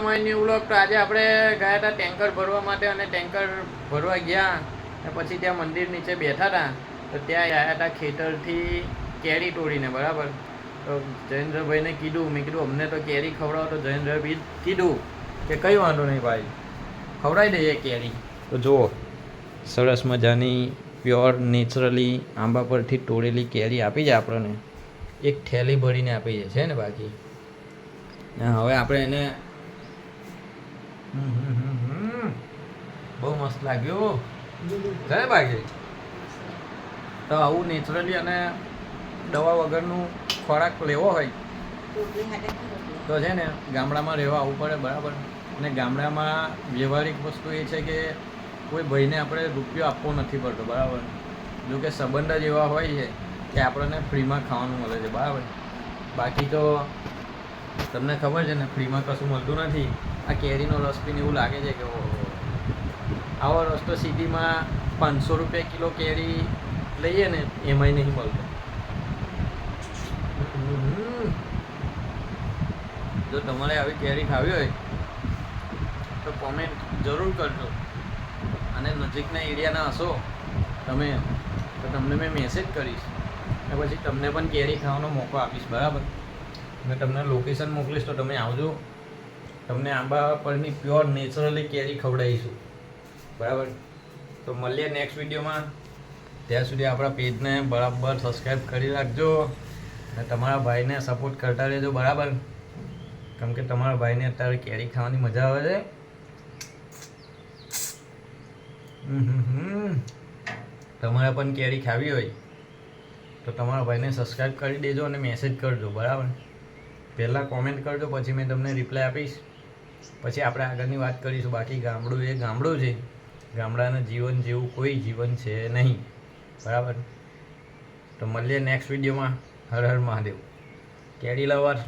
My new vlog. તો આજે આપણે ગયા હતા ટેન્કર ભરવા માટે અને ટેન્કર ભરવા ગયા અને પછી ત્યાં મંદિર નીચે બેઠા હતા. તો ત્યાં આવ્યા હતા ખેતરથી કેરી તોડીને, બરાબર. તો જયેન્દ્રભાઈને કીધું, મેં કીધું અમને તો કેરી ખવડાવો. તો જયેન્દ્રભાઈ કીધું કે કંઈ વાંધો નહીં ભાઈ, ખવડાવી દઈએ કેરી. તો જુઓ, સરસ મજાની પ્યોર નેચરલી આંબા પરથી તોડેલી કેરી આપી જાય આપણને. એક થેલી ભરીને આપી છે ને બાકી. હવે આપણે એને બહુ મસ્ત લાગ્યું છે બાકી. તો આવું નેચરલી અને દવા વગરનું ખોરાક લેવો હોય તો છે ને ગામડામાં રહેવા આવવું પડે, બરાબર. અને ગામડામાં વ્યવહારિક વસ્તુ એ છે કે કોઈ ભાઈને આપણે રૂપિયો આપવો નથી પડતો, બરાબર. જો કે સંબંધ જ એવા હોય છે કે આપણને ફ્રીમાં ખાવાનું મળે છે, બરાબર. બાકી તો તમને ખબર છે ને, ફ્રીમાં કશું મળતું નથી. આ કેરીનો રસ પીને એવું લાગે છે કે આવો રસ તો સિટીમાં 500 રૂપિયા કિલો કેરી લઈએ ને એમાંય નહીં મળતો. જો તમારે આવી કેરી ખાવી હોય તો કોમેન્ટ જરૂર કરજો. અને નજીકના એરિયાના હશો તમે તો તમને મેં મેસેજ કરીશ અને પછી તમને પણ કેરી ખાવાનો મોકો આપીશ, બરાબર. મેં તમને લોકેશન મોકલીશ તો તમે આવજો. તમને આંબા પરની પ્યોર નેચરલી કેરી ખવડાવીશું, બરાબર. તો મળીએ નેક્સ્ટ વિડીયોમાં. ત્યાં સુધી આપણા પેજને બરાબર સબસ્ક્રાઈબ કરી રાખજો અને તમારા ભાઈને સપોર્ટ કરતા રહેજો, બરાબર. કેમ કે તમારા ભાઈને અત્યારે કેરી ખાવાની મજા આવે છે. તમારે પણ કેરી ખાવી હોય તો તમારા ભાઈને સબસ્ક્રાઈબ કરી દેજો અને મેસેજ કરજો, બરાબર. પહેલાં કોમેન્ટ કરજો, પછી મેં તમને રિપ્લાય આપીશ. પછી આપણે આગળની વાત કરીશું. બાકી ગામડું એ ગામડું છે. ગામડાના જીવન જેવું કોઈ જીવન છે નહીં, બરાબર. તો મળીએ નેક્સ્ટ વિડીયોમાં. હર હર મહાદેવ. કેરી લવર.